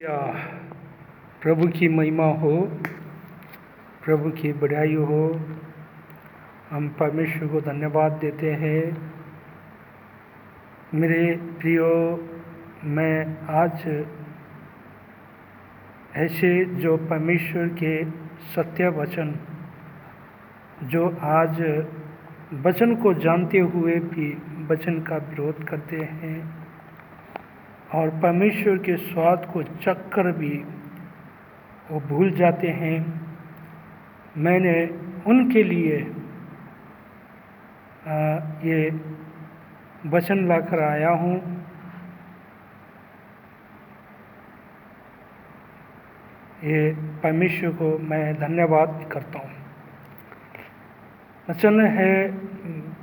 या प्रभु की महिमा हो, प्रभु की बड़ाई हो। हम परमेश्वर को धन्यवाद देते हैं। मेरे प्रियो, मैं आज ऐसे जो परमेश्वर के सत्य वचन, जो आज वचन को जानते हुए भी वचन का विरोध करते हैं और परमेश्वर के स्वाद को चखकर भी वो भूल जाते हैं, मैंने उनके लिए ये वचन लाकर आया हूँ। ये परमेश्वर को मैं धन्यवाद करता हूँ। वचन है,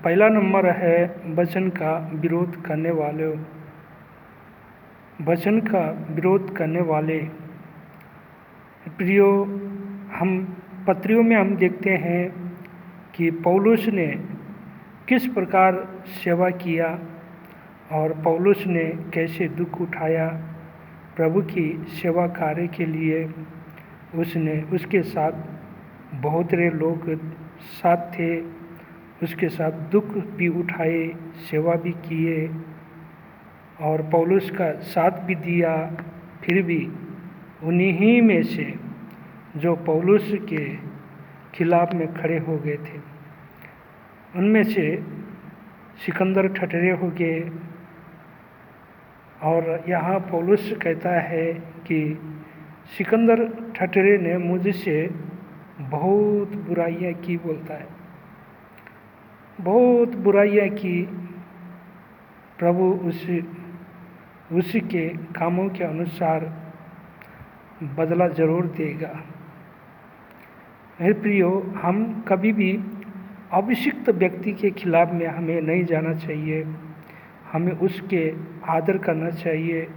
पहला नंबर है वचन का विरोध करने वाले। वचन का विरोध करने वाले प्रियो, हम पत्रियों में हम देखते हैं कि पौलुस ने किस प्रकार सेवा किया और पौलुस ने कैसे दुख उठाया प्रभु की सेवा कार्य के लिए। उसने उसके साथ बहुत रे लोग साथ थे, उसके साथ दुख भी उठाए, सेवा भी किए और पौलुस का साथ भी दिया। फिर भी उन्हीं में से जो पौलुस के खिलाफ में खड़े हो गए थे, उनमें से सिकंदर ठटरे हो गए। और यहाँ पौलुस कहता है कि सिकंदर ठटरे ने मुझसे बहुत बुराइयां की, बोलता है, बहुत बुराइयां की। प्रभु उसके कामों के अनुसार बदला जरूर देगा। मेरे प्रियो, हम कभी भी अभिषिक्त व्यक्ति के खिलाफ में हमें नहीं जाना चाहिए। हमें उसके आदर करना चाहिए,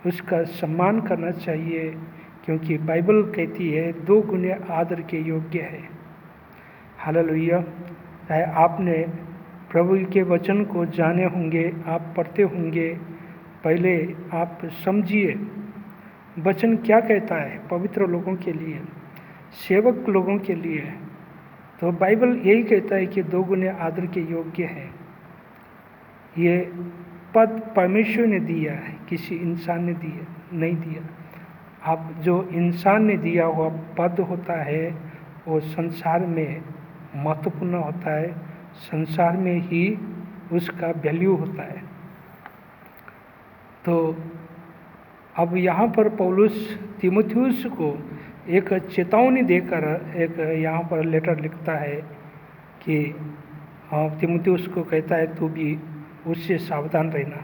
उसका सम्मान करना चाहिए, क्योंकि बाइबल कहती है 2 गुने आदर के योग्य है। हालेलुया। आपने प्रभु के वचन को जाने होंगे, आप पढ़ते होंगे। पहले आप समझिए वचन क्या कहता है पवित्र लोगों के लिए, सेवक लोगों के लिए। तो बाइबल यही कहता है कि 2 गुने आदर के योग्य है। ये पद परमेश्वर ने दिया है, किसी इंसान ने नहीं दिया। अब जो इंसान ने दिया हुआ पद होता है वो संसार में महत्वपूर्ण होता है, संसार में ही उसका वैल्यू होता है। तो अब यहाँ पर पौलुस तीमुथियुस को एक चेतावनी देकर एक यहाँ पर लेटर लिखता है कि तीमुथियुस को कहता है तू भी उससे सावधान रहना,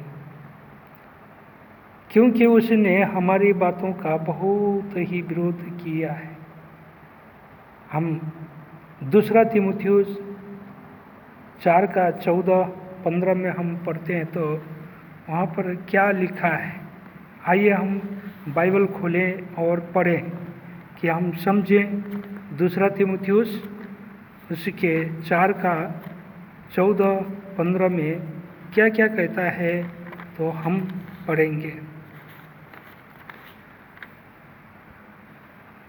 क्योंकि उसने हमारी बातों का बहुत ही विरोध किया है। हम 2 तीमुथियुस 4:14-15 में हम पढ़ते हैं तो वहाँ पर क्या लिखा है। आइए हम बाइबल खोलें और पढ़ें कि हम समझें 2 तीमुथियुस उसके 4:14-15 में क्या क्या कहता है, तो हम पढ़ेंगे।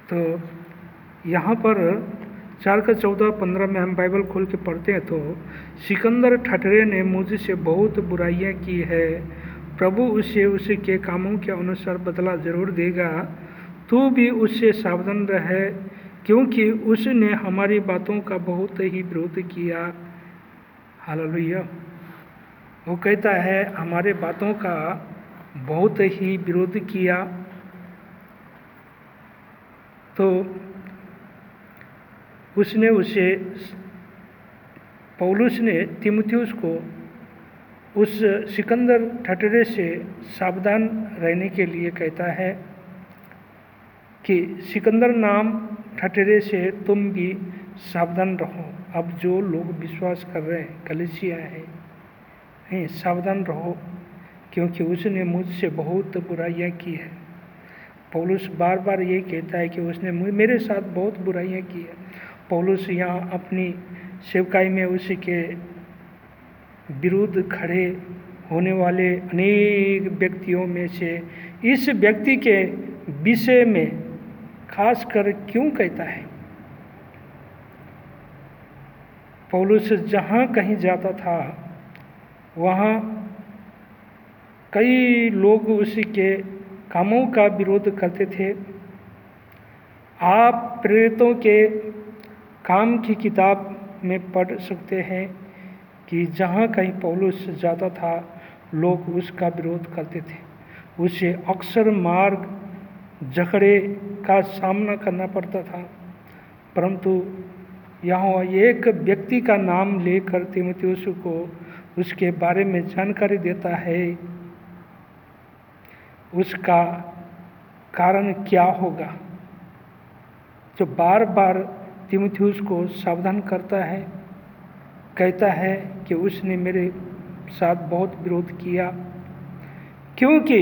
तो यहाँ पर 4:14-15 में हम बाइबल खोल के पढ़ते हैं तो सिकंदर ठटरे ने मुझसे बहुत बुराइयां की है, प्रभु उसे उसके कामों के अनुसार बदला जरूर देगा। तू भी उससे सावधान रहे, क्योंकि उसने हमारी बातों का बहुत ही विरोध किया। हालेलुया। वो कहता है हमारे बातों का बहुत ही विरोध किया। तो पौलुस ने तीमुथियुस को उस सिकंदर ठटरे से सावधान रहने के लिए कहता है कि सिकंदर नाम ठटरे से तुम भी सावधान रहो। अब जो लोग विश्वास कर रहे हैं, कलीसिया है, सावधान रहो, क्योंकि उसने मुझसे बहुत बुराइयां की है। पौलुस बार बार ये कहता है कि उसने मेरे साथ बहुत बुराइयां की है। पौलुस यहाँ अपनी सेवकाई में उसके विरुद्ध खड़े होने वाले अनेक व्यक्तियों में से इस व्यक्ति के विषय में खास कर क्यों कहता है? पौलुस जहाँ कहीं जाता था वहाँ कई लोग उसके कामों का विरोध करते थे। आप प्रेरितों के काम की किताब में पढ़ सकते हैं कि जहाँ कहीं पौलुस जाता था लोग उसका विरोध करते थे। उसे अक्सर मार्ग झगड़े का सामना करना पड़ता था। परंतु यहाँ एक व्यक्ति का नाम लेकर तीमुथियुस को उसके बारे में जानकारी देता है। उसका कारण क्या होगा, जो बार बार तीमुथियुस को सावधान करता है, कहता है कि उसने मेरे साथ बहुत विरोध किया क्योंकि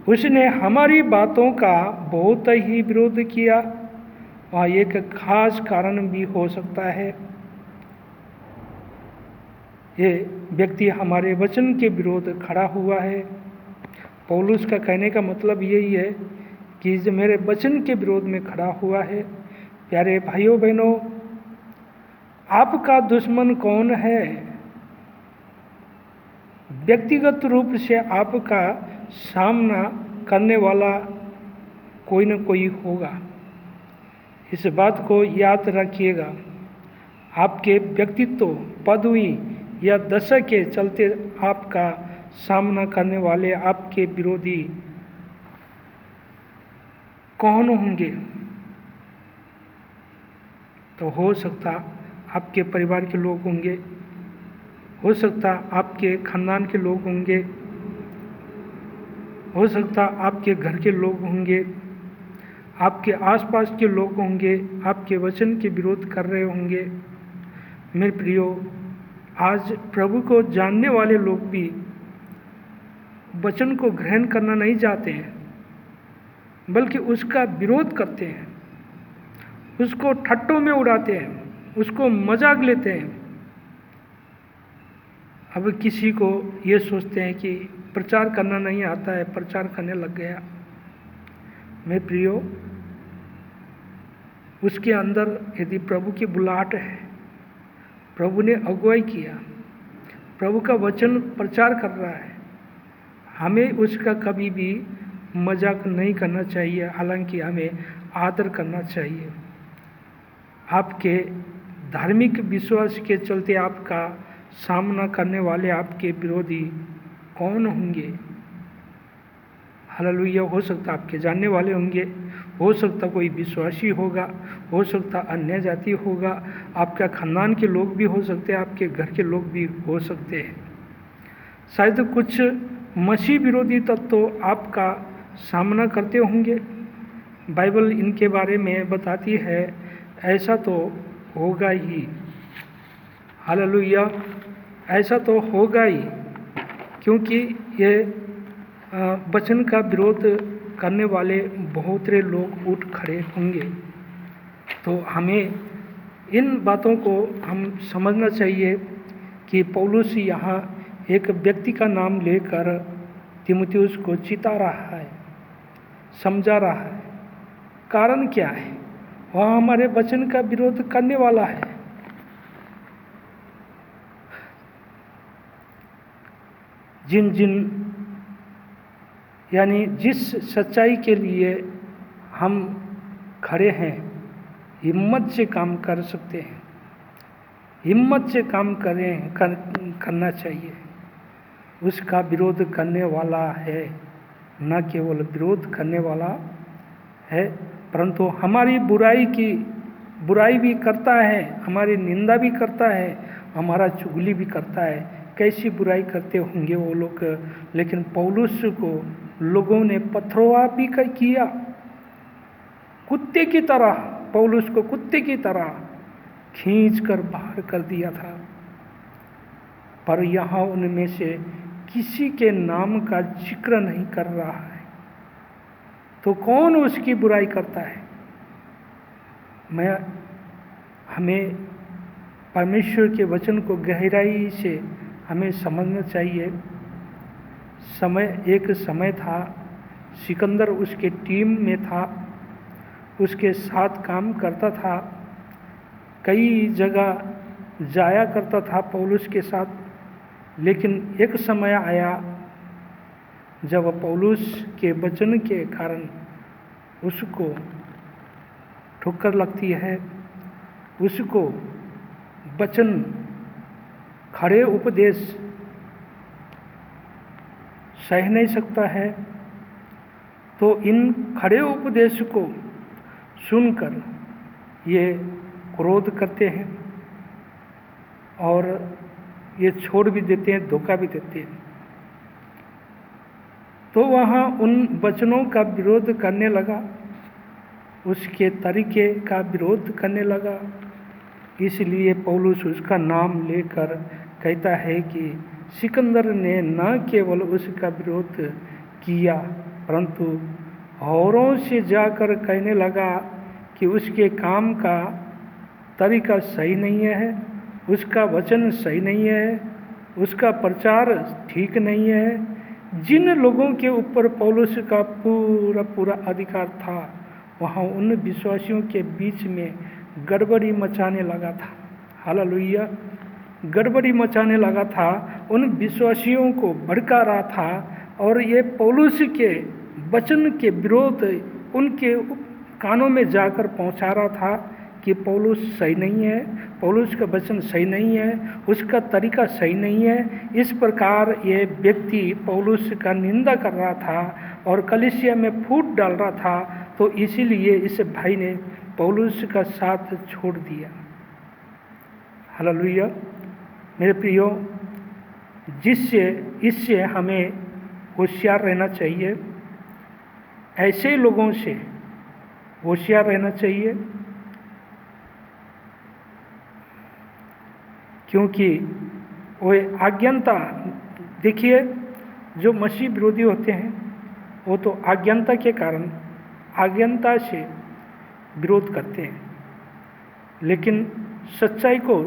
उसने हमारी बातों का बहुत ही विरोध किया। वहाँ एक खास कारण भी हो सकता है। ये व्यक्ति हमारे वचन के विरोध खड़ा हुआ है। पौलुस का कहने का मतलब यही है कि जो मेरे वचन के विरोध में खड़ा हुआ है। प्यारे भाइयों बहनों, आपका दुश्मन कौन है? व्यक्तिगत रूप से आपका सामना करने वाला कोई न कोई होगा। इस बात को याद रखिएगा। आपके व्यक्तित्व, पदवी या दशा के चलते आपका सामना करने वाले आपके विरोधी कौन होंगे? तो हो सकता आपके परिवार के लोग होंगे, हो सकता आपके खानदान के लोग होंगे, हो सकता आपके घर के लोग होंगे, आपके आसपास के लोग होंगे, आपके वचन के विरोध कर रहे होंगे। मेरे प्रियो, आज प्रभु को जानने वाले लोग भी वचन को ग्रहण करना नहीं चाहते हैं, बल्कि उसका विरोध करते हैं, उसको ठट्टों में उड़ाते हैं, उसको मजाक लेते हैं। अब किसी को ये सोचते हैं कि प्रचार करना नहीं आता है, प्रचार करने लग गया। मेरे प्रियो, उसके अंदर यदि प्रभु की बुलाहट है, प्रभु ने अगुवाई किया, प्रभु का वचन प्रचार कर रहा है, हमें उसका कभी भी मजाक नहीं करना चाहिए, हालांकि हमें आदर करना चाहिए। आपके धार्मिक विश्वास के चलते आपका सामना करने वाले आपके विरोधी कौन होंगे? हालेलुया। हो सकता आपके जानने वाले होंगे, हो सकता कोई विश्वासी होगा, हो सकता अन्य जाति होगा, आपका खानदान के लोग भी हो सकते हैं, आपके घर के लोग भी हो सकते हैं। शायद कुछ मसीह विरोधी तत्व तो आपका सामना करते होंगे। बाइबल इनके बारे में बताती है, ऐसा तो होगा ही। हालेलुया, ऐसा तो होगा ही, क्योंकि ये वचन का विरोध करने वाले बहुत से लोग उठ खड़े होंगे। तो हमें इन बातों को हम समझना चाहिए कि पौलुस यहाँ एक व्यक्ति का नाम लेकर तीमुथियुस को चिता रहा है, समझा रहा है। कारण क्या है? वह हमारे वचन का विरोध करने वाला है। यानी जिस सच्चाई के लिए हम खड़े हैं, हिम्मत से काम कर सकते हैं, हिम्मत से काम करना चाहिए। उसका विरोध करने वाला है, न केवल विरोध करने वाला है, परंतु हमारी बुराई भी करता है, हमारी निंदा भी करता है, हमारा चुगली भी करता है। कैसी बुराई करते होंगे वो लोग, लेकिन पौलुस को लोगों ने पथरवाह भी किया, कुत्ते की तरह, पौलुस को कुत्ते की तरह खींचकर बाहर कर दिया था। पर यहाँ उनमें से किसी के नाम का जिक्र नहीं कर रहा है, तो कौन उसकी बुराई करता है? हमें परमेश्वर के वचन को गहराई से हमें समझना चाहिए। एक समय था सिकंदर उसके टीम में था, उसके साथ काम करता था, कई जगह जाया करता था पौलुस के साथ। लेकिन एक समय आया जब पौलुस के वचन के कारण उसको ठोकर लगती है, उसको वचन खड़े उपदेश सह नहीं सकता है। तो इन खड़े उपदेश को सुनकर ये क्रोध करते हैं और ये छोड़ भी देते हैं, धोखा भी देते हैं। तो वहाँ उन वचनों का विरोध करने लगा, उसके तरीके का विरोध करने लगा। इसलिए पौलुस उसका नाम लेकर कहता है कि सिकंदर ने न केवल उसका विरोध किया परंतु औरों से जाकर कहने लगा कि उसके काम का तरीका सही नहीं है, उसका वचन सही नहीं है, उसका प्रचार ठीक नहीं है। जिन लोगों के ऊपर पौलुस का पूरा पूरा अधिकार था, वहाँ उन विश्वासियों के बीच में गड़बड़ी मचाने लगा था। हालेलुया, गड़बड़ी मचाने लगा था, उन विश्वासियों को भड़का रहा था और ये पौलुस के वचन के विरोध उनके कानों में जाकर पहुंचा रहा था कि पौलुस सही नहीं है, पौलुस का वचन सही नहीं है, उसका तरीका सही नहीं है। इस प्रकार ये व्यक्ति पौलुस का निंदा कर रहा था और कलीसिया में फूट डाल रहा था। तो इसीलिए इस भाई ने पौलुस का साथ छोड़ दिया। हालेलुया मेरे प्रियो, इससे हमें होशियार रहना चाहिए, ऐसे लोगों से होशियार रहना चाहिए, क्योंकि वो आज्ञाता, देखिए जो मसीह विरोधी होते हैं वो तो आज्ञाता के कारण आज्ञाता से विरोध करते हैं, लेकिन सच्चाई को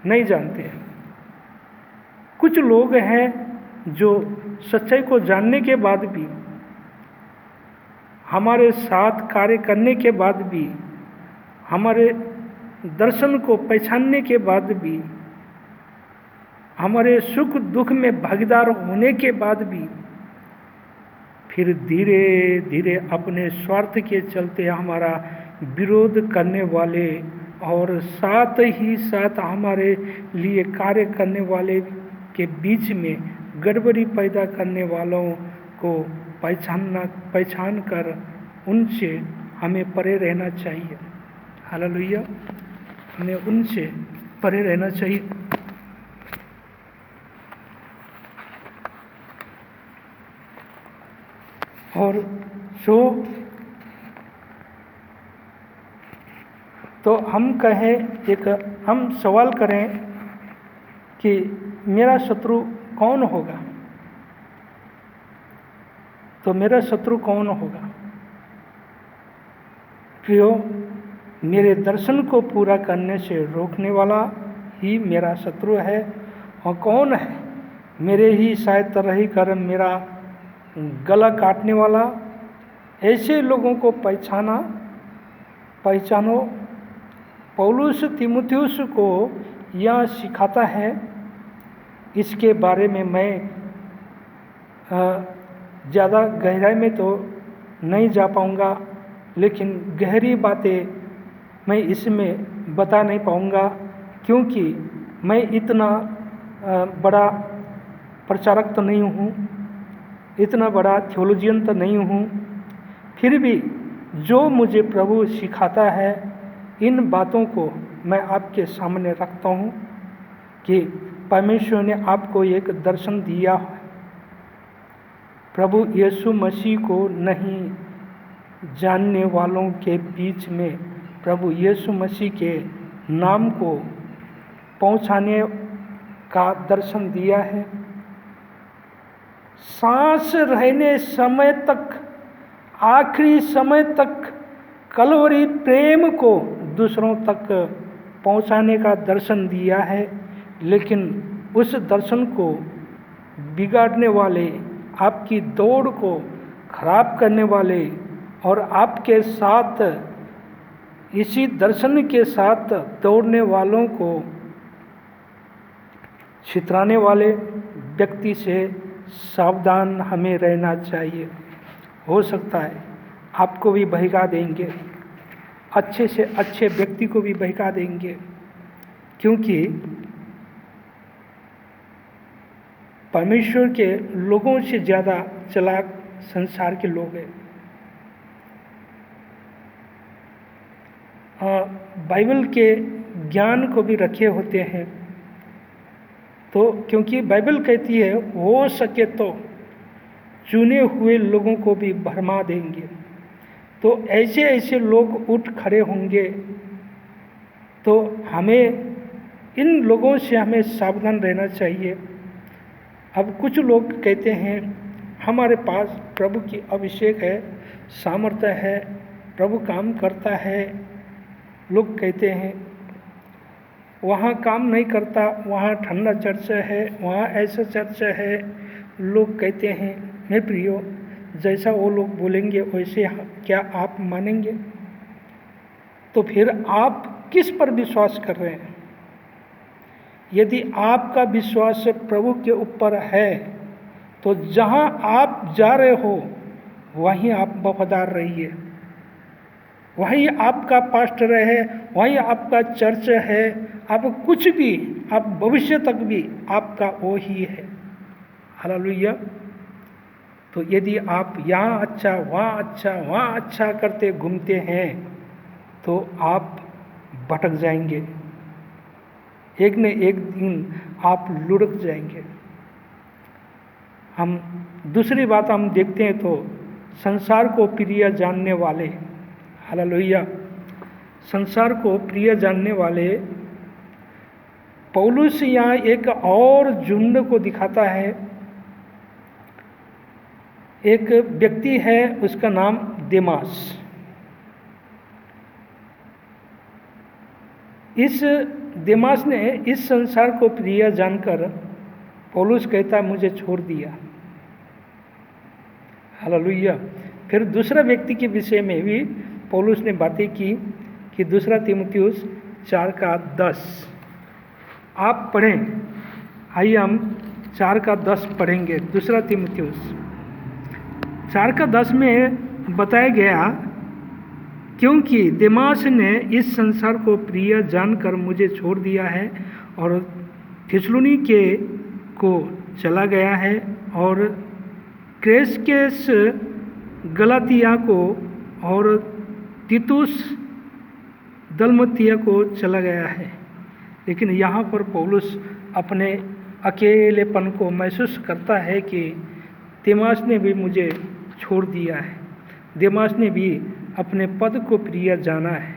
नहीं जानते हैं। कुछ लोग हैं जो सच्चाई को जानने के बाद भी, हमारे साथ कार्य करने के बाद भी, हमारे दर्शन को पहचानने के बाद भी, हमारे सुख दुख में भागीदार होने के बाद भी फिर धीरे धीरे अपने स्वार्थ के चलते हमारा विरोध करने वाले और साथ ही साथ हमारे लिए कार्य करने वाले के बीच में गड़बड़ी पैदा करने वालों को पहचान कर उनसे हमें परे रहना चाहिए। हालेलुया, हमें उनसे परे रहना चाहिए। और तो हम हम सवाल करें कि मेरा शत्रु कौन होगा, तो मेरा शत्रु कौन होगा? प्रियो, मेरे दर्शन को पूरा करने से रोकने वाला ही मेरा शत्रु है। और कौन है? मेरे ही शायद तरह ही कर मेरा गला काटने वाला। ऐसे लोगों को पहचानो। पौलुस तीमुथियुस को यह सिखाता है। इसके बारे में मैं ज़्यादा गहराई में तो नहीं जा पाऊँगा, लेकिन गहरी बातें मैं इसमें बता नहीं पाऊँगा, क्योंकि मैं इतना बड़ा प्रचारक तो नहीं हूँ, इतना बड़ा थियोलॉजियन तो नहीं हूँ। फिर भी जो मुझे प्रभु सिखाता है, इन बातों को मैं आपके सामने रखता हूँ कि परमेश्वर ने आपको एक दर्शन दिया है। प्रभु यीशु मसीह को नहीं जानने वालों के बीच में प्रभु यीशु मसीह के नाम को पहुंचाने का दर्शन दिया है। सांस रहने समय तक, आखिरी समय तक कलवरी प्रेम को दूसरों तक पहुंचाने का दर्शन दिया है। लेकिन उस दर्शन को बिगाड़ने वाले, आपकी दौड़ को खराब करने वाले और आपके साथ इसी दर्शन के साथ दौड़ने वालों को छितराने वाले व्यक्ति से सावधान हमें रहना चाहिए। हो सकता है आपको भी बहका देंगे, अच्छे से अच्छे व्यक्ति को भी बहका देंगे, क्योंकि परमेश्वर के लोगों से ज़्यादा चालाक संसार के लोग हैं। बाइबल के ज्ञान को भी रखे होते हैं, तो क्योंकि बाइबल कहती है हो सके तो चुने हुए लोगों को भी भरमा देंगे, तो ऐसे ऐसे लोग उठ खड़े होंगे। तो हमें इन लोगों से हमें सावधान रहना चाहिए। अब कुछ लोग कहते हैं हमारे पास प्रभु की अभिषेक है, सामर्थ्य है, प्रभु काम करता है। लोग कहते हैं वहाँ काम नहीं करता, वहाँ ठंडा चर्च है, वहाँ ऐसा चर्च है। लोग कहते हैं मेरे प्रियो, जैसा वो लोग बोलेंगे वैसे क्या आप मानेंगे? तो फिर आप किस पर विश्वास कर रहे हैं? यदि आपका विश्वास प्रभु के ऊपर है तो जहाँ आप जा रहे हो वहीं आप वफादार रहिए, वहीं आपका पास्टर है, वहीं आपका चर्च है। आप कुछ भी, आप भविष्य तक भी आपका वो ही है। हालेलुया। तो यदि आप यहाँ अच्छा, वहाँ अच्छा, वहाँ अच्छा करते घूमते हैं तो आप भटक जाएंगे, एक न एक दिन आप लुढ़क जाएंगे। हम दूसरी बात हम देखते हैं तो संसार को प्रिय जानने वाले, हालेलुया, संसार को प्रिय जानने वाले पौलुस यहाँ एक और झुंड को दिखाता है। एक व्यक्ति है, उसका नाम देमास। इस देमास ने इस संसार को प्रिय जानकर पौलुस कहता मुझे छोड़ दिया। हालेलुया। फिर दूसरा व्यक्ति के विषय में भी पौलुस ने बातें की कि दूसरा तीमुथियुस 4:10 आप पढ़ें। आइए हम 4:10 पढ़ेंगे। दूसरा तीमुथियुस 4:10 में बताया गया, क्योंकि देमास ने इस संसार को प्रिय जानकर मुझे छोड़ दिया है और थिस्सलुनीके को चला गया है, और क्रेसकेंस गलातिया को और तीतुस दलमतिया को चला गया है। लेकिन यहाँ पर पौलुस अपने अकेलेपन को महसूस करता है कि देमास ने भी मुझे छोड़ दिया है, देमास ने भी अपने पद को प्रिय जाना है।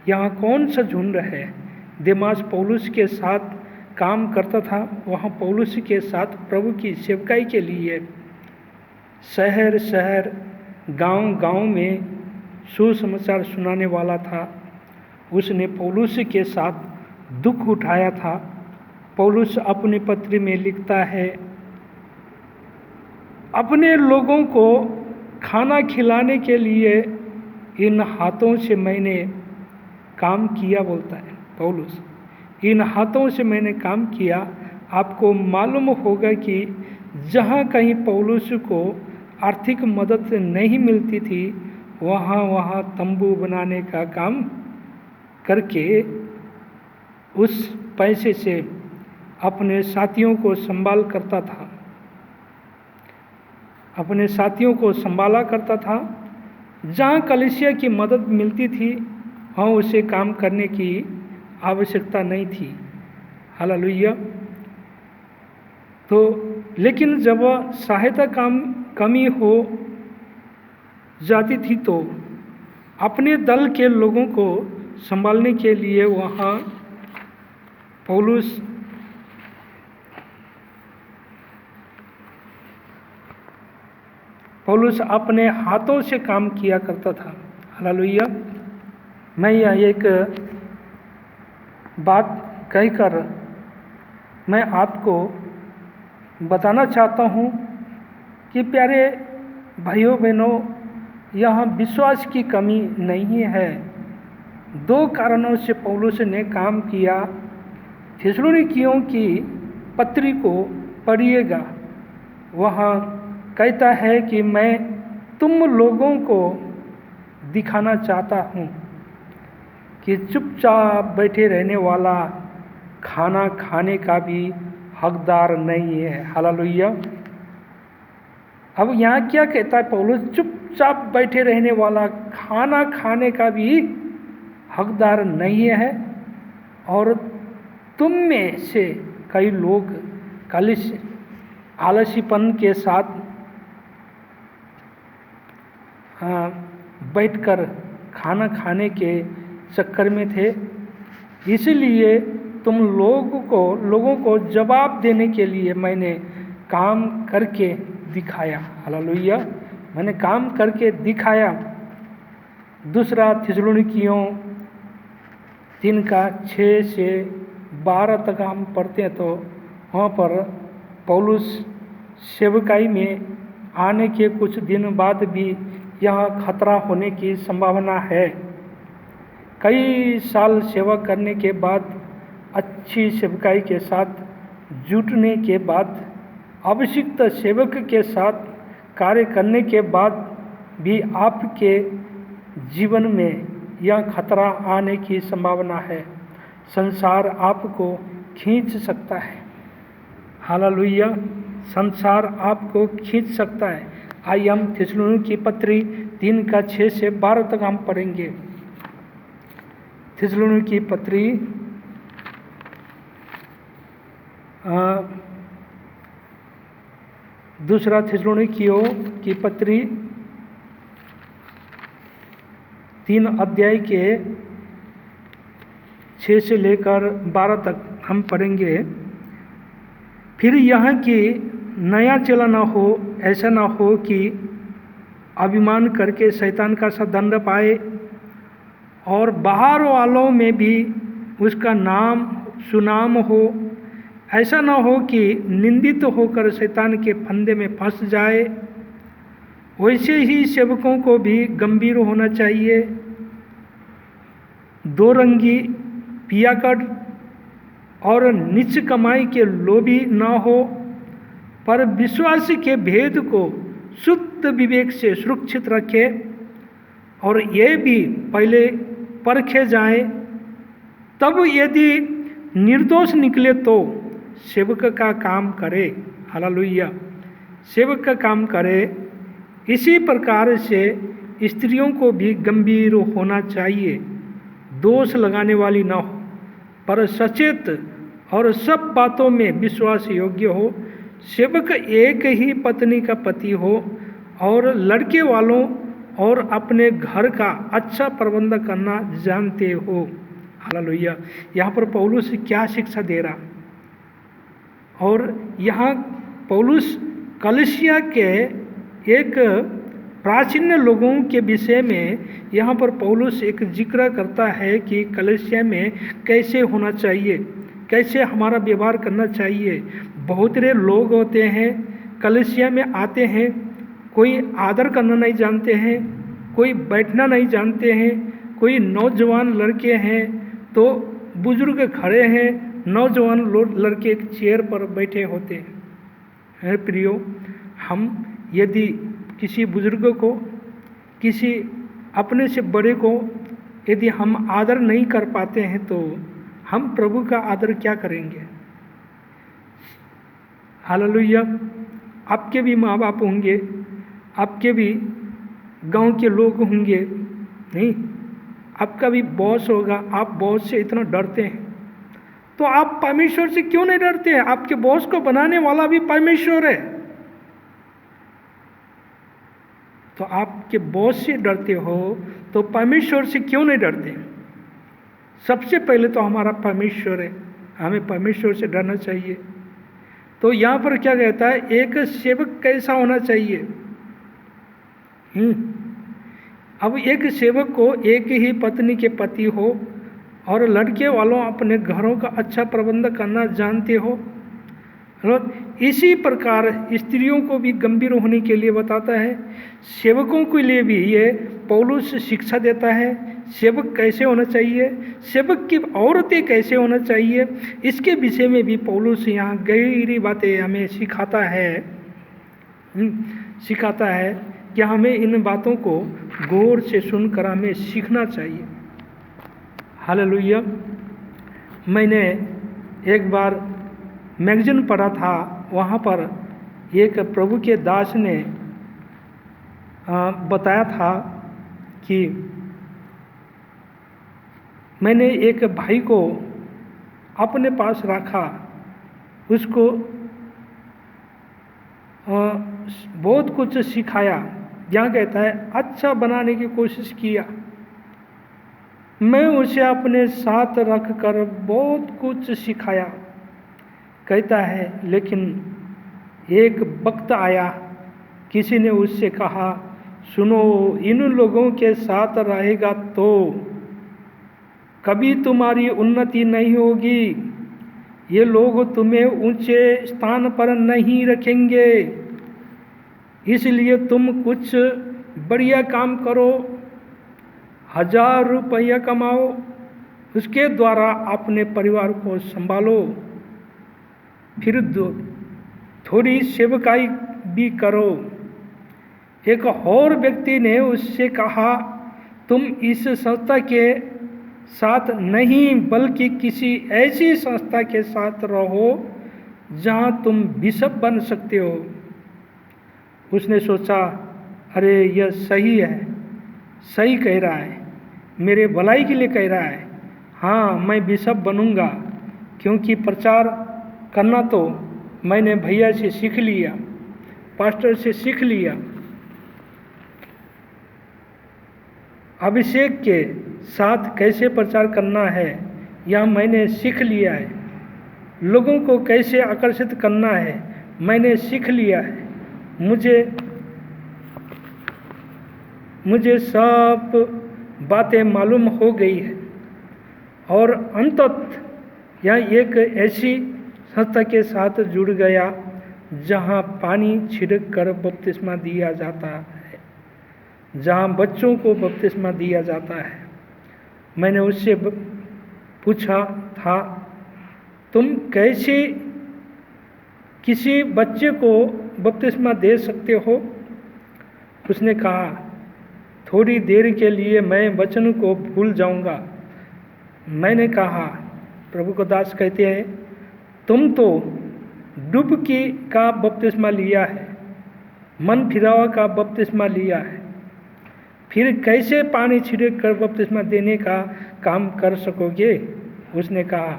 यहाँ कौन सा झुंड है? देमास पौलुस के साथ काम करता था, वहाँ पौलुस के साथ प्रभु की सेवकाई के लिए शहर शहर गांव गांव में सुसमाचार सुनाने वाला था। उसने पौलुस के साथ दुख उठाया था। पौलुस अपनी पत्री में लिखता है, अपने लोगों को खाना खिलाने के लिए इन हाथों से मैंने काम किया, बोलता है पौलुस, इन हाथों से मैंने काम किया। आपको मालूम होगा कि जहाँ कहीं पौलुस को आर्थिक मदद नहीं मिलती थी, वहाँ वहाँ तंबू बनाने का काम करके उस पैसे से अपने साथियों को संभाल करता था, अपने साथियों को संभाला करता था। जहाँ कलीसिया की मदद मिलती थी वहाँ उसे काम करने की आवश्यकता नहीं थी। हालेलुया। तो लेकिन जब सहायता कमी हो जाती थी तो अपने दल के लोगों को संभालने के लिए वहाँ पौलुस अपने हाथों से काम किया करता था। हालेलुया। मैं यह एक बात कहकर मैं आपको बताना चाहता हूँ कि प्यारे भाइयों बहनों, यहाँ विश्वास की कमी नहीं है। 2 कारणों से पौलुस ने काम किया। थिस्सलुनीकियों की पत्री को पढ़िएगा, वहाँ कहता है कि मैं तुम लोगों को दिखाना चाहता हूँ कि चुपचाप बैठे रहने वाला खाना खाने का भी हकदार नहीं है। हालेलुया। अब यहाँ क्या कहता है पौलुस? चुपचाप बैठे रहने वाला खाना खाने का भी हकदार नहीं है। और तुम में से कई लोग आलसीपन के साथ बैठकर खाना खाने के चक्कर में थे, इसलिए तुम लोगों को जवाब देने के लिए मैंने काम करके दिखाया। हालेलुया, मैंने काम करके दिखाया। 2 थिस्सलुनीकियों 3:6 से 12 तक हम पढ़ते हैं तो वहाँ पर पौलुस सेवकाई में आने के कुछ दिन बाद भी यहाँ खतरा होने की संभावना है। कई साल सेवा करने के बाद, अच्छी सेवकाई के साथ जुटने के बाद, अभिषिक्त सेवक के साथ कार्य करने के बाद भी आपके जीवन में यह खतरा आने की संभावना है। संसार आपको खींच सकता है। हालेलुया, संसार आपको खींच सकता है। आइए हम थिस्सलुनीकियों की पत्री 3:6 से 12 तक हम पढ़ेंगे। थिस्सलुनीकियों की पत्री 2 थिस्सलुनीकियों की पत्री 3 अध्याय के 6 से लेकर 12 तक हम पढ़ेंगे। फिर यहाँ की नया चला ना हो, ऐसा ना हो कि अभिमान करके शैतान का सा दंड पाए और बाहर वालों में भी उसका नाम सुनाम हो। ऐसा ना हो कि निंदित होकर शैतान के फंदे में फंस जाए। वैसे ही सेवकों को भी गंभीर होना चाहिए, 2 रंगी, पियाकड़ और नीच कमाई के लोभी ना हो, पर विश्वास के भेद को शुद्ध विवेक से सुरक्षित रखे और ये भी पहले परखे जाए, तब यदि निर्दोष निकले तो सेवक का काम करे। हालेलुया, सेवक का काम करे। इसी प्रकार से स्त्रियों को भी गंभीर होना चाहिए, दोष लगाने वाली न हो, पर सचेत और सब बातों में विश्वास योग्य हो। सेवक एक ही पत्नी का पति हो और लड़के वालों और अपने घर का अच्छा प्रबंध करना जानते हो। हालेलुया, यहाँ पर पौलुस क्या शिक्षा दे रहा, और यहाँ पौलुस कलीसिया के एक प्राचीन लोगों के विषय में यहाँ पर पौलुस एक जिक्र करता है कि कलीसिया में कैसे होना चाहिए, कैसे हमारा व्यवहार करना चाहिए। बहुत रे लोग होते हैं कलीसिया में आते हैं, कोई आदर करना नहीं जानते हैं, कोई बैठना नहीं जानते हैं। कोई नौजवान लड़के हैं तो बुजुर्ग खड़े हैं, नौजवान लड़के एक चेयर पर बैठे होते हैं। प्रियो, हम यदि किसी बुजुर्ग को, किसी अपने से बड़े को यदि हम आदर नहीं कर पाते हैं तो हम प्रभु का आदर क्या करेंगे। हालेलुया, आपके भी माँ बाप होंगे, आपके भी गांव के लोग होंगे, नहीं, आपका भी बॉस होगा। आप बॉस से इतना डरते हैं तो आप परमेश्वर से क्यों नहीं डरते हैं? आपके बॉस को बनाने वाला भी परमेश्वर है, तो आपके बॉस से डरते हो तो परमेश्वर से क्यों नहीं डरते? सबसे पहले तो हमारा परमेश्वर है, हमें परमेश्वर से डरना चाहिए। तो यहाँ पर क्या कहता है, एक सेवक कैसा होना चाहिए? अब एक सेवक को एक ही पत्नी के पति हो और लड़के वालों अपने घरों का अच्छा प्रबंध करना जानते हो। और इसी प्रकार स्त्रियों को भी गंभीर होने के लिए बताता है, सेवकों के लिए भी ये पौलुस शिक्षा देता है, सेवक कैसे होना चाहिए, सेवक की औरतें कैसे होना चाहिए, इसके विषय में भी पौलुस यहाँ गहरी बातें हमें सिखाता है कि हमें इन बातों को गौर से सुनकर हमें सीखना चाहिए। हालेलुया। मैंने एक बार मैगजीन पढ़ा था, वहाँ पर एक प्रभु के दास ने बताया था कि मैंने एक भाई को अपने पास रखा, उसको बहुत कुछ सिखाया, यहाँ कहता है अच्छा बनाने की कोशिश किया। मैं उसे अपने साथ रख कर बहुत कुछ सिखाया, कहता है लेकिन एक वक्त आया, किसी ने उससे कहा, सुनो, इन लोगों के साथ रहेगा तो कभी तुम्हारी उन्नति नहीं होगी, ये लोग तुम्हें ऊंचे स्थान पर नहीं रखेंगे, इसलिए तुम कुछ बढ़िया काम करो, 1000 रुपया कमाओ, उसके द्वारा अपने परिवार को संभालो, फिर थोड़ी सेवकाई भी करो। एक और व्यक्ति ने उससे कहा, तुम इस संस्था के साथ नहीं बल्कि किसी ऐसी संस्था के साथ रहो जहां तुम बिशप बन सकते हो। उसने सोचा, अरे यह सही है, सही कह रहा है, मेरे भलाई के लिए कह रहा है, हाँ मैं बिशप बनूंगा, क्योंकि प्रचार करना तो मैंने भैया से सीख लिया, पास्टर से सीख लिया, अभिषेक के साथ कैसे प्रचार करना है यह मैंने सीख लिया है, लोगों को कैसे आकर्षित करना है मैंने सीख लिया है, मुझे सब बातें मालूम हो गई है। और अंततः यह एक ऐसी संस्था के साथ जुड़ गया जहां पानी छिड़क कर बपतिस्मा दिया जाता है, जहां बच्चों को बपतिस्मा दिया जाता है। मैंने उससे पूछा था, तुम कैसे किसी बच्चे को बपतिस्मा दे सकते हो? उसने कहा, थोड़ी देर के लिए मैं वचन को भूल जाऊंगा। मैंने कहा, प्रभु को दास कहते हैं, तुम तो डुबकी का बपतिस्मा लिया है, मन फिरावा का बपतिस्मा लिया है, फिर कैसे पानी छिड़क कर बपतिस्मा देने का काम कर सकोगे? उसने कहा,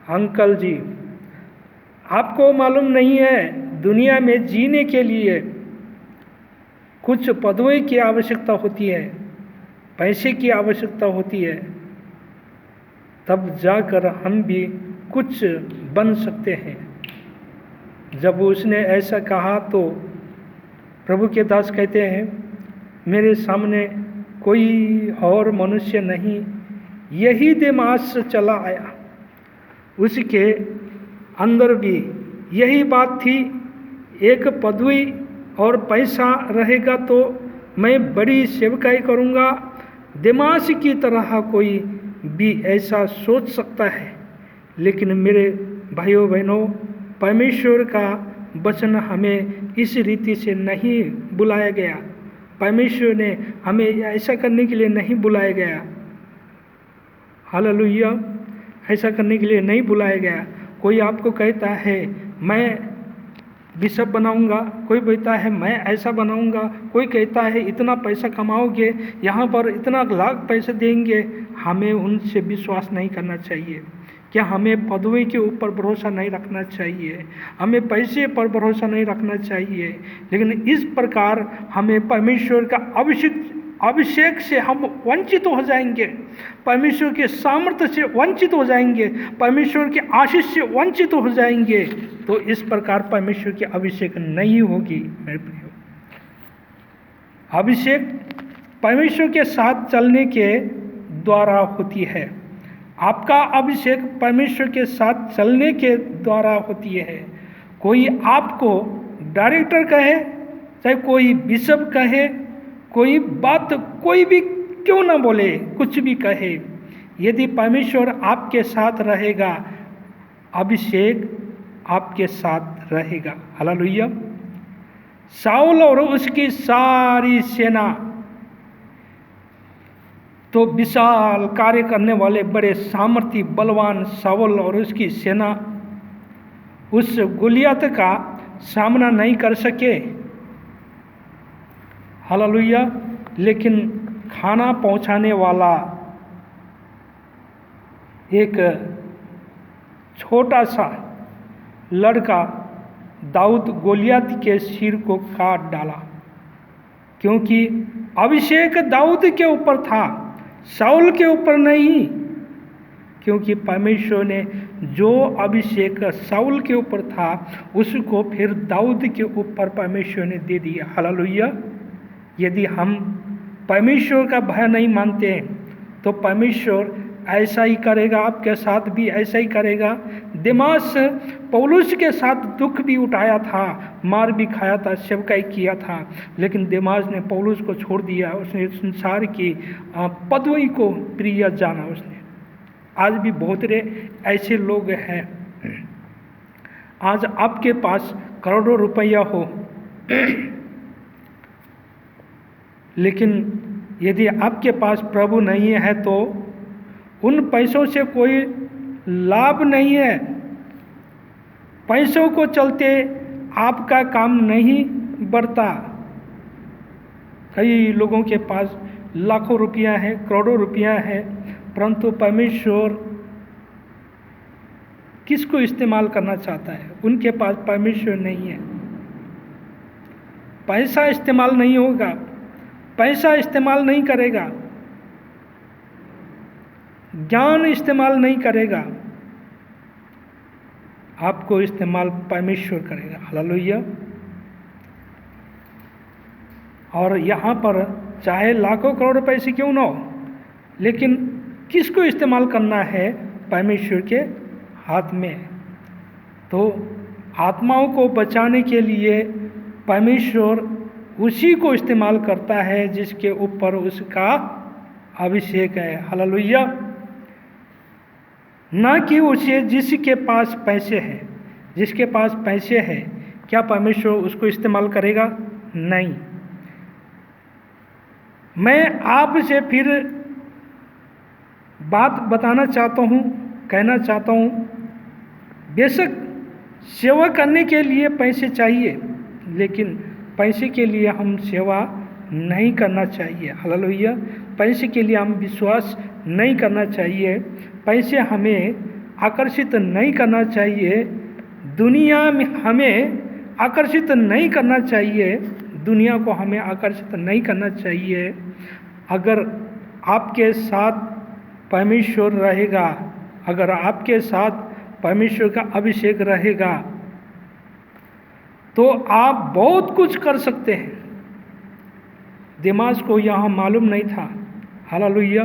अंकल जी, आपको मालूम नहीं है, दुनिया में जीने के लिए कुछ पदवी की आवश्यकता होती है, पैसे की आवश्यकता होती है, तब जाकर हम भी कुछ बन सकते हैं। जब उसने ऐसा कहा तो प्रभु के दास कहते हैं, मेरे सामने कोई और मनुष्य नहीं, यही देमास चला आया, उसके अंदर भी यही बात थी, एक पदवी और पैसा रहेगा तो मैं बड़ी सेवकाई करूँगा। देमास की तरह कोई भी ऐसा सोच सकता है, लेकिन मेरे भाइयों बहनों, परमेश्वर का वचन हमें इस रीति से नहीं बुलाया गया, परमेश्वर ने हमें ऐसा करने के लिए नहीं बुलाया गया। हालेलुया, ऐसा करने के लिए नहीं बुलाया गया। कोई आपको कहता है मैं बिशप बनाऊंगा, कोई कहता है मैं ऐसा बनाऊंगा, कोई कहता है इतना पैसा कमाओगे, यहाँ पर इतना लाख पैसे देंगे। हमें उनसे विश्वास नहीं करना चाहिए। क्या हमें पदवी के ऊपर भरोसा नहीं रखना चाहिए, हमें पैसे पर भरोसा नहीं रखना चाहिए, लेकिन इस प्रकार हमें परमेश्वर का अभिषेक से हम वंचित हो जाएंगे, परमेश्वर के सामर्थ्य से वंचित हो जाएंगे, परमेश्वर के आशीष से वंचित हो जाएंगे, तो इस प्रकार परमेश्वर की अभिषेक नहीं होगी। मेरे प्रियो, अभिषेक परमेश्वर के साथ चलने के द्वारा होती है। आपका अभिषेक परमेश्वर के साथ चलने के द्वारा होती है। कोई आपको डायरेक्टर कहे, चाहे कोई बिशप कहे, कोई बात कोई भी क्यों ना बोले, कुछ भी कहे, यदि परमेश्वर आपके साथ रहेगा, अभिषेक आपके साथ रहेगा। हालेलुया। शाऊल और उसकी सारी सेना, तो विशाल कार्य करने वाले बड़े सामर्थी बलवान शाऊल और उसकी सेना उस गोलियत का सामना नहीं कर सके। हालेलुया। लेकिन खाना पहुंचाने वाला एक छोटा सा लड़का दाऊद गोलियत के सिर को काट डाला, क्योंकि अभिषेक दाऊद के ऊपर था, शाऊल के ऊपर नहीं। क्योंकि परमेश्वर ने जो अभिषेक शाऊल के ऊपर था उसको फिर दाऊद के ऊपर परमेश्वर ने दे दिया। हालेलुया। यदि हम परमेश्वर का भय नहीं मानते हैं तो परमेश्वर ऐसा ही करेगा, आपके साथ भी ऐसा ही करेगा। दिमास पौलुस के साथ दुख भी उठाया था, मार भी खाया था, सेवकाई किया था, लेकिन दिमास ने पौलुस को छोड़ दिया। उसने संसार की पदवी को प्रिय जाना उसने। आज भी बहुत ऐसे लोग हैं। आज आपके पास करोड़ों रुपया हो, लेकिन यदि आपके पास प्रभु नहीं है तो उन पैसों से कोई लाभ नहीं है। पैसों को चलते आपका काम नहीं बढ़ता। कई लोगों के पास लाखों रुपया है, करोड़ों रुपया है, परंतु परमेश्वर किसको इस्तेमाल करना चाहता है? उनके पास परमेश्वर नहीं है। पैसा इस्तेमाल नहीं होगा, पैसा इस्तेमाल नहीं करेगा, ज्ञान इस्तेमाल नहीं करेगा, आपको इस्तेमाल परमेश्वर करेगा। हालेलुया। और यहाँ पर चाहे लाखों करोड़ पैसे क्यों ना हो, लेकिन किसको इस्तेमाल करना है? परमेश्वर के हाथ में। तो आत्माओं को बचाने के लिए परमेश्वर उसी को इस्तेमाल करता है जिसके ऊपर उसका अभिषेक है। हालेलुया। ना कि उसे जिसके पास पैसे हैं। जिसके पास पैसे हैं, क्या परमेश्वर उसको इस्तेमाल करेगा? नहीं। मैं आपसे फिर बात बताना चाहता हूँ, कहना चाहता हूँ, बेशक सेवा करने के लिए पैसे चाहिए, लेकिन पैसे के लिए हम सेवा नहीं करना चाहिए। हालेलुया। पैसे के लिए हम विश्वास नहीं करना चाहिए। पैसे हमें आकर्षित नहीं करना चाहिए। दुनिया में हमें आकर्षित नहीं करना चाहिए। दुनिया को हमें आकर्षित नहीं करना चाहिए। अगर आपके साथ परमेश्वर रहेगा, अगर आपके साथ परमेश्वर का अभिषेक रहेगा, तो आप बहुत कुछ कर सकते हैं। दिमाग को यहाँ मालूम नहीं था। हालेलुया।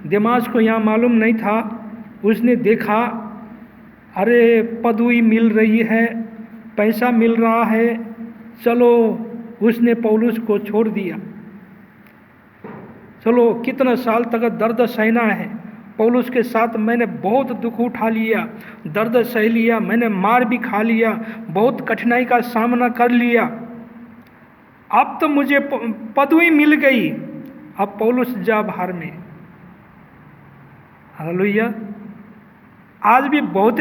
दिमाग को यहाँ मालूम नहीं था। उसने देखा, अरे पदवी मिल रही है, पैसा मिल रहा है, चलो। उसने पौलुस को छोड़ दिया। चलो, कितना साल तक दर्द सहना है। पौलुस के साथ मैंने बहुत दुख उठा लिया, दर्द सह लिया, मैंने मार भी खा लिया, बहुत कठिनाई का सामना कर लिया। अब तो मुझे पदवी मिल गई, अब पौलुस जा बाहर में। हालेलुया। आज भी बहुत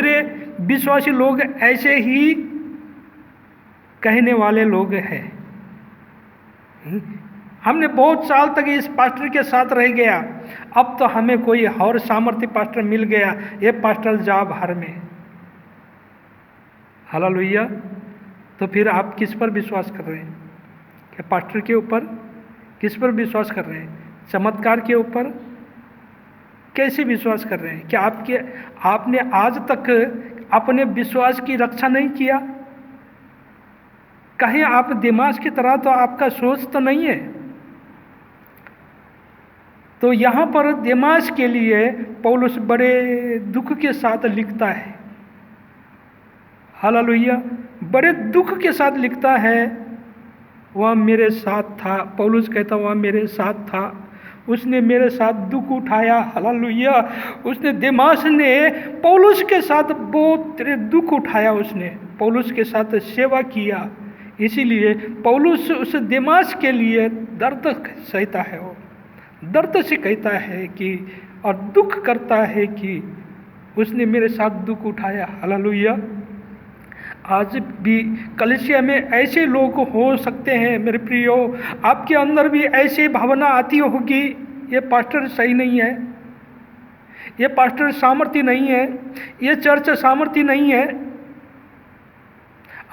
विश्वासी लोग ऐसे ही कहने वाले लोग हैं। हमने बहुत साल तक इस पास्टर के साथ रह गया, अब तो हमें कोई और सामर्थ्य पास्टर मिल गया, ये पास्टर जा बाहर में। हालेलुया। तो फिर आप किस पर विश्वास कर रहे हैं? क्या पास्टर के ऊपर? किस पर विश्वास कर रहे हैं? चमत्कार के ऊपर? कैसे विश्वास कर रहे हैं? क्या आपने आज तक अपने विश्वास की रक्षा नहीं किया? कहीं आप दिमाग की तरह तो आपका सोच तो नहीं है। तो यहाँ पर दिमाग के लिए पौलुस बड़े दुख के साथ लिखता है। हालेलुया। बड़े दुख के साथ लिखता है, वह मेरे साथ था। पौलुस कहता वह मेरे साथ था, उसने मेरे साथ दुख उठाया। हालेलुया। उसने देमास ने पौलुस के साथ बहुत दुख उठाया, उसने पौलुस के साथ सेवा किया। इसीलिए पौलुस उस देमास के लिए दर्द सहता है, वो दर्द से कहता है कि और दुख करता है कि उसने मेरे साथ दुख उठाया। हालेलुया। आज भी कलीसिया में ऐसे लोग हो सकते हैं मेरे प्रियो, आपके अंदर भी ऐसी भावना आती होगी, ये पास्टर सही नहीं है, ये पास्टर सामर्थ्य नहीं है, ये चर्च सामर्थ्य नहीं है,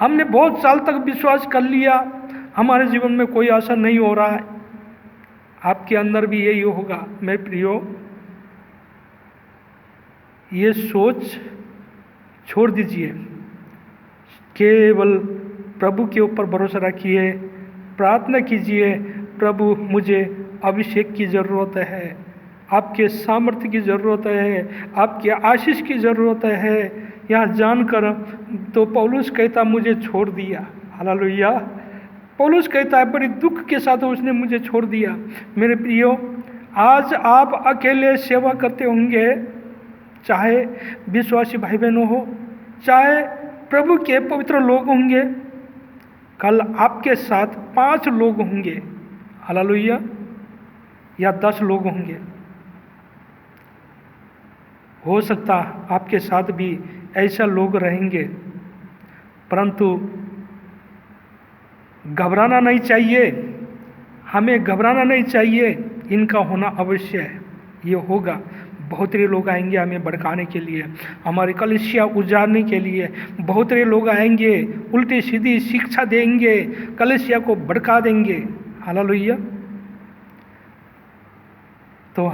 हमने बहुत साल तक विश्वास कर लिया, हमारे जीवन में कोई असर नहीं हो रहा है। आपके अंदर भी यही होगा मेरे प्रियो। ये सोच छोड़ दीजिए, केवल प्रभु के ऊपर भरोसा रखिए, प्रार्थना कीजिए, प्रभु मुझे अभिषेक की ज़रूरत है, आपके सामर्थ्य की ज़रूरत है, आपकी आशीष की ज़रूरत है। यहाँ जानकर तो पौलुस कहता मुझे छोड़ दिया। हालेलुया। पौलुस कहता है बड़ी दुख के साथ उसने मुझे छोड़ दिया। मेरे प्रियो, आज आप अकेले सेवा करते होंगे, चाहे विश्वासी भाई बहनों हो, चाहे प्रभु के पवित्र लोग होंगे, कल आपके साथ 5 लोग होंगे। हालेलुया। या 10 लोग होंगे। हो सकता आपके साथ भी ऐसा लोग रहेंगे, परंतु घबराना नहीं चाहिए, हमें घबराना नहीं चाहिए, इनका होना अवश्य है, ये होगा। बहुत सारे लोग आएंगे हमें भड़काने के लिए, हमारी कलीसिया उजाड़ने के लिए। बहुत सारे लोग आएंगे, उल्टी सीधी शिक्षा देंगे, कलीसिया को भड़का देंगे। हालेलुया। तो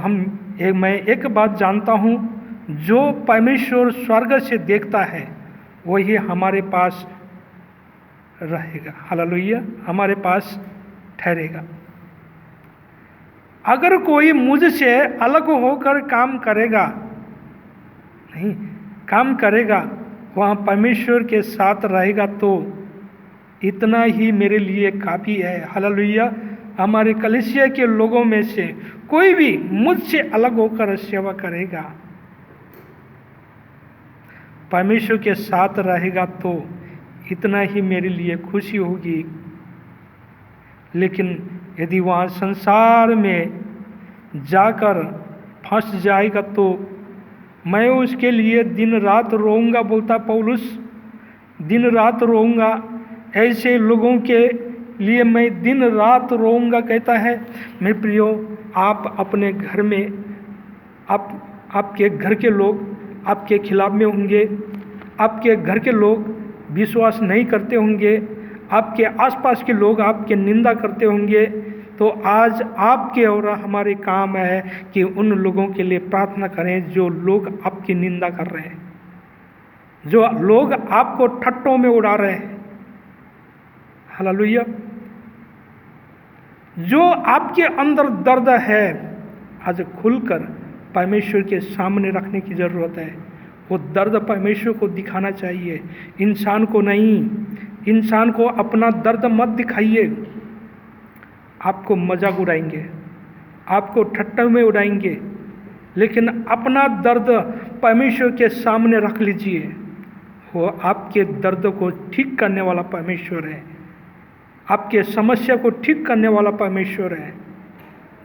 मैं एक बात जानता हूँ, जो परमेश्वर स्वर्ग से देखता है वही हमारे पास रहेगा। हालेलुया। हमारे पास ठहरेगा। अगर कोई मुझसे अलग होकर काम करेगा, नहीं काम करेगा, वहाँ परमेश्वर के साथ रहेगा, तो इतना ही मेरे लिए काफ़ी है। हालेलुया। हमारे कलीसिया के लोगों में से कोई भी मुझसे अलग होकर सेवा करेगा, परमेश्वर के साथ रहेगा, तो इतना ही मेरे लिए खुशी होगी। लेकिन यदि वहाँ संसार में जाकर फंस जाएगा तो मैं उसके लिए दिन रात रोऊंगा, बोलता पौलुस, दिन रात रोऊंगा। ऐसे लोगों के लिए मैं दिन रात रोऊंगा, कहता है। मेरे प्रियो, आप अपने घर में आपके घर के लोग आपके खिलाफ में होंगे, आपके घर के लोग विश्वास नहीं करते होंगे, आपके आसपास के लोग आपके निंदा करते होंगे, तो आज आपके और हमारे काम है कि उन लोगों के लिए प्रार्थना करें जो लोग आपकी निंदा कर रहे हैं, जो लोग आपको ठट्टों में उड़ा रहे हैं। हालेलुया। जो आपके अंदर दर्द है, आज खुलकर परमेश्वर के सामने रखने की ज़रूरत है। वो दर्द परमेश्वर को दिखाना चाहिए, इंसान को नहीं। इंसान को अपना दर्द मत दिखाइए, आपको मजाक उड़ाएंगे, आपको ठट्टा में उड़ाएंगे, लेकिन अपना दर्द परमेश्वर के सामने रख लीजिए। वो आपके दर्द को ठीक करने वाला परमेश्वर है, आपके समस्या को ठीक करने वाला परमेश्वर है।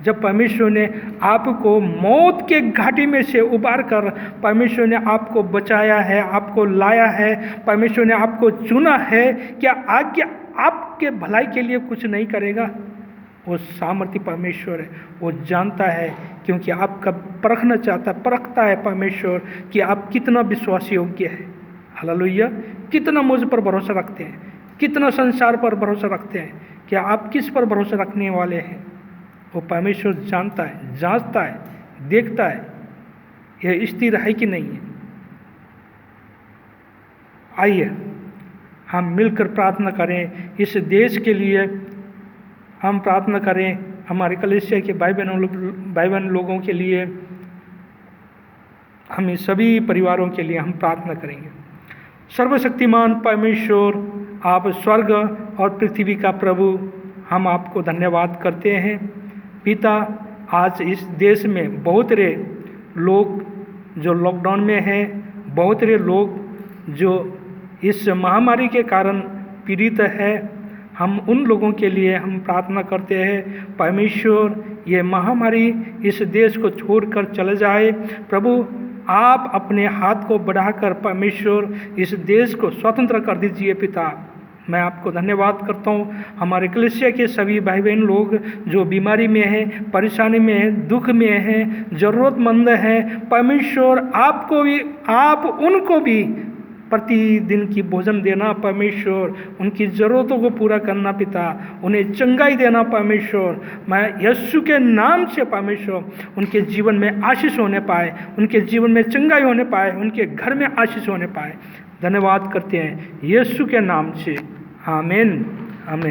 जब परमेश्वर ने आपको मौत के घाटी में से उबार कर परमेश्वर ने आपको बचाया है, आपको लाया है, परमेश्वर ने आपको चुना है, क्या आगे आपके भलाई के लिए कुछ नहीं करेगा? वो सामर्थ्य परमेश्वर है, वो जानता है, क्योंकि आपका परखना चाहता, परखता है परमेश्वर कि आप कितना विश्वासी योग्य है। हालेलुया। कितना मुझ पर भरोसा रखते हैं, कितना संसार पर भरोसा रखते हैं, क्या आप किस पर भरोसा रखने वाले हैं? वो परमेश्वर जानता है, जांचता है, देखता है यह स्थिर है कि नहीं है। आइए हम मिलकर प्रार्थना करें, इस देश के लिए हम प्रार्थना करें, हमारे कलीसिया के भाई बहन लोगों के लिए, हम सभी परिवारों के लिए हम प्रार्थना करेंगे। सर्वशक्तिमान परमेश्वर, आप स्वर्ग और पृथ्वी का प्रभु, हम आपको धन्यवाद करते हैं। पिता, आज इस देश में बहुत रे लोग जो लॉकडाउन में हैं, बहुत रे लोग जो इस महामारी के कारण पीड़ित है, हम उन लोगों के लिए हम प्रार्थना करते हैं। परमेश्वर, ये महामारी इस देश को छोड़कर चले जाए। प्रभु, आप अपने हाथ को बढ़ाकर परमेश्वर इस देश को स्वतंत्र कर दीजिए। पिता, मैं आपको धन्यवाद करता हूँ। हमारे कलीसिया के सभी भाई बहन लोग जो बीमारी में हैं, परेशानी में हैं, दुख में हैं, ज़रूरतमंद हैं, परमेश्वर आपको भी, आप उनको भी प्रतिदिन की भोजन देना परमेश्वर, उनकी ज़रूरतों को पूरा करना पिता, उन्हें चंगाई देना परमेश्वर। मैं यीशु के नाम से परमेश्वर उनके जीवन में आशीष होने पाए, उनके जीवन में चंगाई होने पाए, उनके घर में आशीष होने पाए। धन्यवाद करते हैं यीशु के नाम से। आमीन, आमीन।